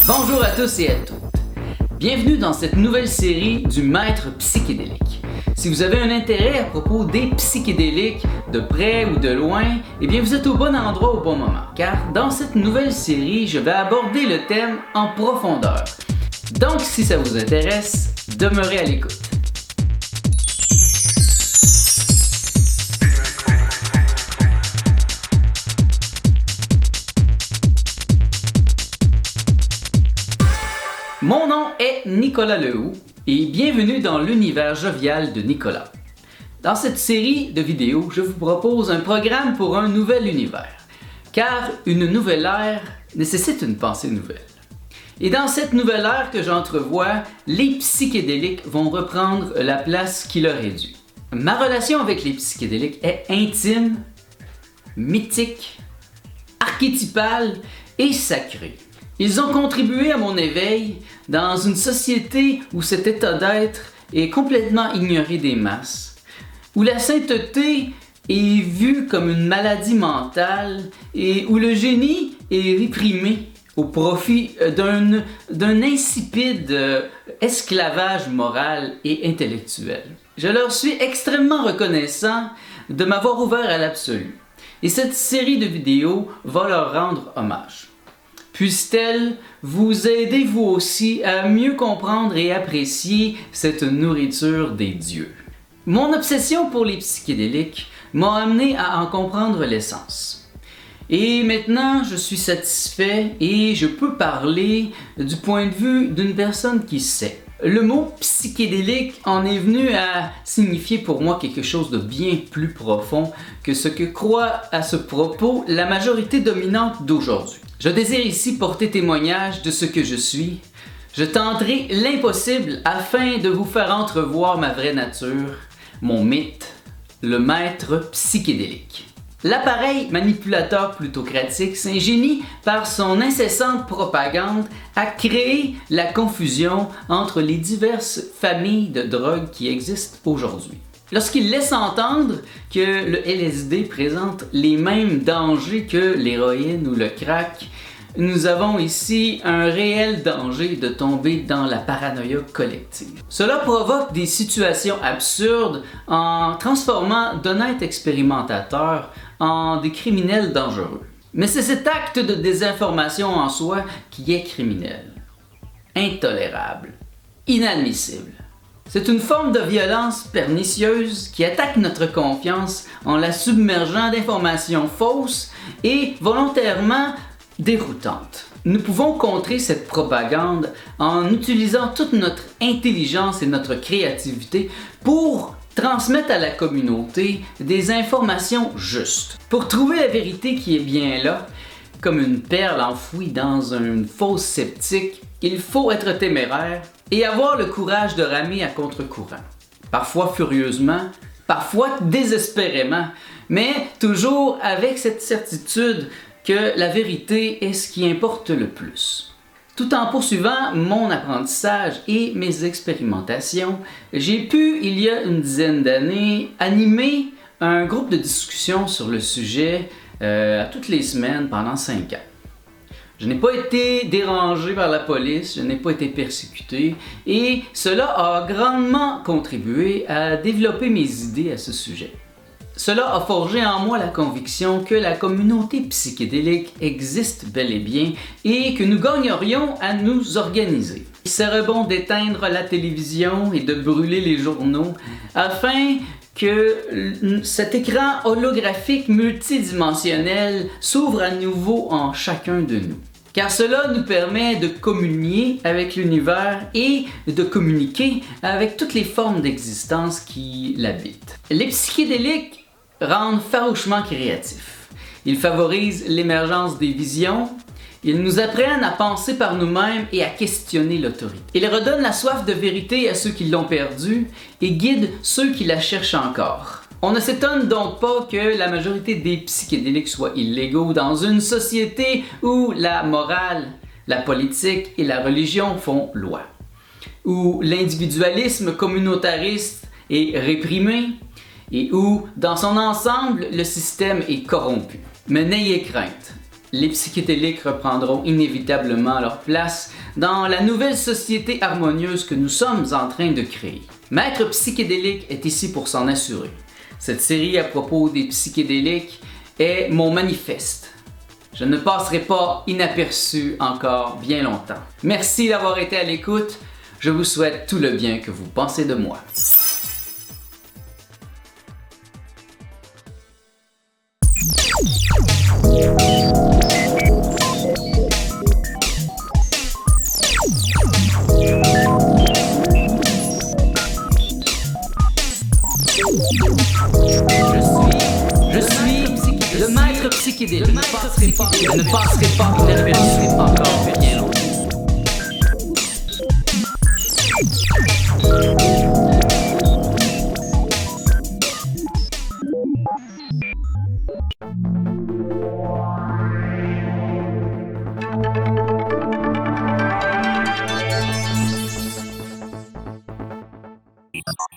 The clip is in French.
Bonjour à tous et à toutes. Bienvenue dans cette nouvelle série du Maître psychédélique. Si vous avez un intérêt à propos des psychédéliques, de près ou de loin, eh bien vous êtes au bon endroit au bon moment, car dans cette nouvelle série, je vais aborder le thème en profondeur. Donc si ça vous intéresse, demeurez à l'écoute. Mon nom est Nicolas Lehoux et bienvenue dans l'univers jovial de Nicolas. Dans cette série de vidéos, je vous propose un programme pour un nouvel univers, car une nouvelle ère nécessite une pensée nouvelle. Et dans cette nouvelle ère que j'entrevois, les psychédéliques vont reprendre la place qui leur est due. Ma relation avec les psychédéliques est intime, mythique, archétypale et sacrée. Ils ont contribué à mon éveil dans une société où cet état d'être est complètement ignoré des masses, où la sainteté est vue comme une maladie mentale et où le génie est réprimé au profit d'un insipide esclavage moral et intellectuel. Je leur suis extrêmement reconnaissant de m'avoir ouvert à l'absolu, et cette série de vidéos va leur rendre hommage. Puisse-t-elle vous aider vous aussi à mieux comprendre et apprécier cette nourriture des dieux. Mon obsession pour les psychédéliques m'a amené à en comprendre l'essence. Et maintenant, je suis satisfait et je peux parler du point de vue d'une personne qui sait. Le mot psychédélique en est venu à signifier pour moi quelque chose de bien plus profond que ce que croit à ce propos la majorité dominante d'aujourd'hui. Je désire ici porter témoignage de ce que je suis. Je tenterai l'impossible afin de vous faire entrevoir ma vraie nature, mon mythe, le maître psychédélique. L'appareil manipulateur plutocratique s'ingénie par son incessante propagande à créer la confusion entre les diverses familles de drogues qui existent aujourd'hui. Lorsqu'il laisse entendre que le LSD présente les mêmes dangers que l'héroïne ou le crack, nous avons ici un réel danger de tomber dans la paranoïa collective. Cela provoque des situations absurdes en transformant d'honnêtes expérimentateurs en des criminels dangereux. Mais c'est cet acte de désinformation en soi qui est criminel, intolérable, inadmissible. C'est une forme de violence pernicieuse qui attaque notre confiance en la submergeant d'informations fausses et volontairement déroutantes. Nous pouvons contrer cette propagande en utilisant toute notre intelligence et notre créativité pour transmettre à la communauté des informations justes. Pour trouver la vérité qui est bien là, comme une perle enfouie dans une fosse sceptique, il faut être téméraire et avoir le courage de ramer à contre-courant. Parfois furieusement, parfois désespérément, mais toujours avec cette certitude que la vérité est ce qui importe le plus. Tout en poursuivant mon apprentissage et mes expérimentations, j'ai pu, il y a une dizaine d'années, animer un groupe de discussion sur le sujet à toutes les semaines pendant 5 ans. Je n'ai pas été dérangé par la police, je n'ai pas été persécuté et cela a grandement contribué à développer mes idées à ce sujet. Cela a forgé en moi la conviction que la communauté psychédélique existe bel et bien et que nous gagnerions à nous organiser. Il serait bon d'éteindre la télévision et de brûler les journaux afin que cet écran holographique multidimensionnel s'ouvre à nouveau en chacun de nous. Car cela nous permet de communier avec l'univers et de communiquer avec toutes les formes d'existence qui l'habitent. Les psychédéliques rendent farouchement créatifs. Ils favorisent l'émergence des visions. Ils nous apprennent à penser par nous-mêmes et à questionner l'autorité. Ils redonnent la soif de vérité à ceux qui l'ont perdue et guident ceux qui la cherchent encore. On ne s'étonne donc pas que la majorité des psychédéliques soient illégaux dans une société où la morale, la politique et la religion font loi, où l'individualisme communautariste est réprimé et où, dans son ensemble, le système est corrompu. Mais n'ayez crainte, les psychédéliques reprendront inévitablement leur place dans la nouvelle société harmonieuse que nous sommes en train de créer. Maître Psychédélique est ici pour s'en assurer. Cette série à propos des psychédéliques est mon manifeste. Je ne passerai pas inaperçu encore bien longtemps. Merci d'avoir été à l'écoute. Je vous souhaite tout le bien que vous pensez de moi. Je suis le maître psychédélique. Je ne passerai pas inaperçu encore bien longtemps. You